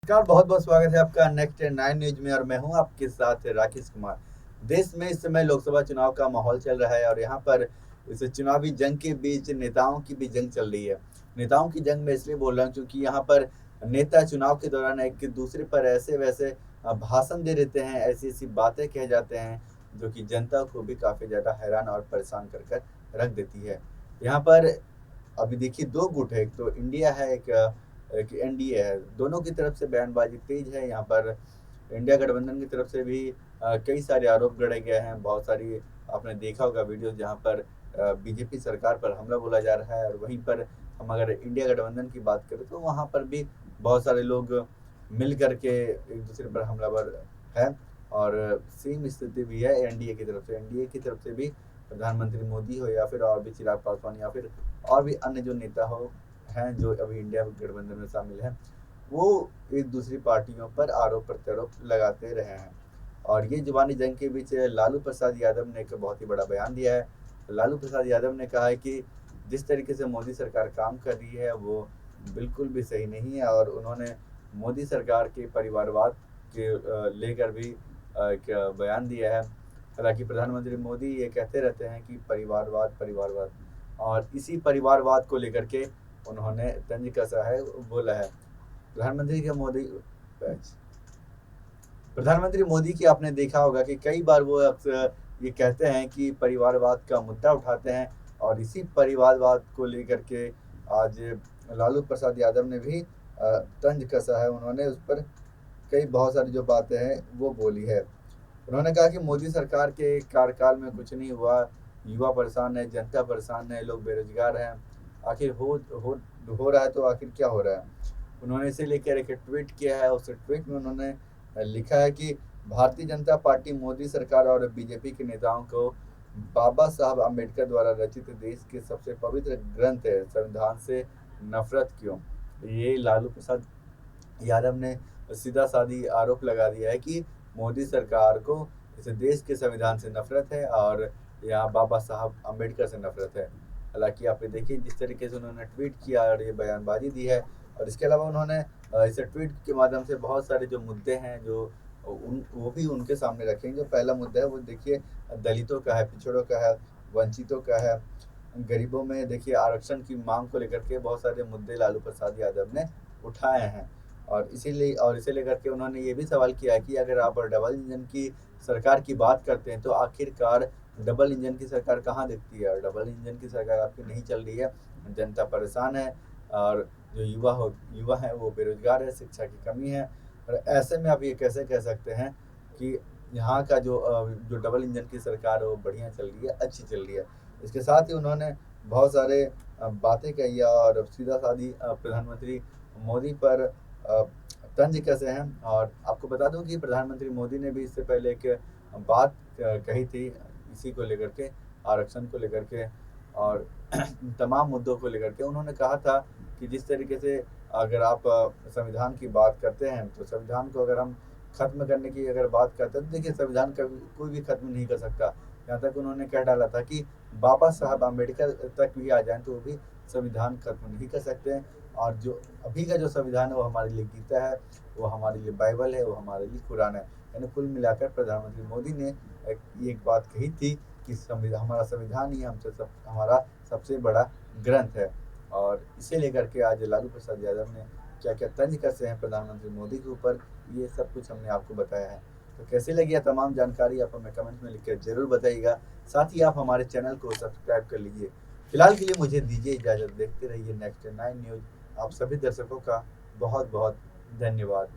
नमस्कार, बहुत बहुत स्वागत है आपका नेक्स्ट 9 न्यूज में और मैं हूं आपके साथ राकेश कुमार। देश में इस समय लोकसभा चुनाव का माहौल चल रहा है और यहां पर इस चुनावी जंग के बीच नेताओं की भी जंग चल रही है। नेताओं की जंग में इसलिए बोल रहा हूं क्योंकि यहां पर नेता चुनाव के दौरान एक दूसरे पर ऐसे वैसे भाषण दे देते हैं, ऐसी ऐसी बातें कह जाते हैं जो कि जनता को भी काफी ज्यादा हैरान और परेशान कर रख देती है। यहाँ पर अभी देखिए दो गुट है, एक तो इंडिया है, एक एनडीए है। दोनों की तरफ से बयानबाजी तेज है। यहाँ पर इंडिया गठबंधन की तरफ से भी कई सारे आरोप गढ़े गए हैं। बहुत सारी आपने देखा होगा वीडियो जहाँ पर बीजेपी सरकार पर हमला बोला जा रहा है, और वहीं पर हम अगर इंडिया गठबंधन की बात करें तो वहाँ पर भी बहुत सारे लोग मिल करके एक दूसरे पर हमलावर है। और सेम स्थिति भी है एनडीए की तरफ से। एनडीए की तरफ से भी प्रधानमंत्री मोदी हो या फिर और भी चिराग पासवान या फिर और भी अन्य जो नेता हो हैं जो अभी इंडिया गठबंधन में शामिल हैं, वो एक दूसरी पार्टियों पर आरोप प्रत्यारोप लगाते रहे हैं। और ये जुबानी जंग के बीच लालू प्रसाद यादव ने एक बहुत ही बड़ा बयान दिया है। लालू प्रसाद यादव ने कहा है कि जिस तरीके से मोदी सरकार काम कर रही है वो बिल्कुल भी सही नहीं है, और उन्होंने मोदी सरकार के परिवारवाद के लेकर भी एक बयान दिया है। हालांकि प्रधानमंत्री मोदी ये कहते रहते हैं कि परिवारवाद परिवारवाद, और इसी परिवारवाद को लेकर के उन्होंने तंज कसा है, बोला है। प्रधानमंत्री के मोदी प्रधानमंत्री मोदी की आपने देखा होगा कि कई बार वो अक्सर ये कहते हैं कि परिवारवाद का मुद्दा उठाते हैं, और इसी परिवारवाद को लेकर के आज लालू प्रसाद यादव ने भी तंज कसा है। उन्होंने उस पर कई बहुत सारी जो बातें हैं वो बोली है। उन्होंने कहा कि मोदी सरकार के कार्यकाल में कुछ नहीं हुआ, युवा परेशान है, जनता परेशान है, लोग बेरोजगार हैं। आखिर हो रहा है तो आखिर क्या हो रहा है। उन्होंने इसे लेकर एक ट्वीट किया है। उस ट्वीट में उन्होंने लिखा है कि भारतीय जनता पार्टी मोदी सरकार और बीजेपी के नेताओं को बाबा साहब अम्बेडकर द्वारा रचित देश के सबसे पवित्र ग्रंथ है संविधान से नफरत क्यों। ये लालू प्रसाद यादव ने सीधा साधी आरोप लगा दिया है कि मोदी सरकार को इस देश के संविधान से नफरत है और यहाँ बाबा साहब अम्बेडकर से नफरत है। हालांकि आप देखिए जिस तरीके से उन्होंने ट्वीट किया और ये बयानबाजी दी है, और इसके अलावा उन्होंने इस ट्वीट के माध्यम से बहुत सारे जो मुद्दे हैं जो वो भी उनके सामने रखेंगे। जो पहला मुद्दा है वो देखिए दलितों का है, पिछड़ों का है, वंचितों का है, गरीबों में देखिए आरक्षण की मांग को लेकर के बहुत सारे मुद्दे लालू प्रसाद यादव ने उठाए हैं। और इसे लेकर के उन्होंने ये भी सवाल किया है कि अगर आप डबल इंजन की सरकार की बात करते हैं तो आखिरकार डबल इंजन की सरकार कहाँ दिखती है। और डबल इंजन की सरकार आपकी नहीं चल रही है, जनता परेशान है, और जो युवा है वो बेरोजगार है, शिक्षा की कमी है। और ऐसे में आप ये कैसे कह सकते हैं कि यहाँ का जो डबल इंजन की सरकार है वो बढ़िया चल रही है, अच्छी चल रही है। इसके साथ ही उन्होंने बहुत सारे बातें कही है और सीधा साधी प्रधानमंत्री मोदी पर तंज कसे हैं। और आपको बता दूं कि प्रधानमंत्री मोदी ने भी इससे पहले एक बात कही थी इसी को लेकर के, आरक्षण को लेकर के और तमाम मुद्दों को लेकर के। उन्होंने कहा था कि जिस तरीके से अगर आप संविधान की बात करते हैं तो संविधान को अगर हम खत्म करने की अगर बात करते हैं तो देखिए संविधान कभी कोई भी खत्म नहीं कर सकता। यहाँ तक उन्होंने कह डाला था कि बाबा साहब अम्बेडकर तक भी आ जाएं तो वो भी संविधान खत्म नहीं कर सकते हैं। और जो अभी का जो संविधान है वो हमारे लिए गीता है, वो हमारे लिए बाइबल है, वो हमारे लिए कुरान है। यानी कुल मिलाकर प्रधानमंत्री मोदी ने एक बात कही थी कि हमारा संविधान ही हमारा सबसे बड़ा ग्रंथ है। और इसे लेकर के आज लालू प्रसाद यादव ने क्या क्या तंज कसे हैं प्रधानमंत्री मोदी के ऊपर, ये सब कुछ हमने आपको बताया है। तो कैसे लगी यह तमाम जानकारी आप हमें कमेंट में लिख कर जरूर बताइएगा। साथ ही आप हमारे चैनल को सब्सक्राइब कर लीजिए। फिलहाल के लिए मुझे दीजिए इजाज़त। देखते रहिए नेक्स्ट 9 न्यूज़। आप सभी दर्शकों का बहुत बहुत धन्यवाद।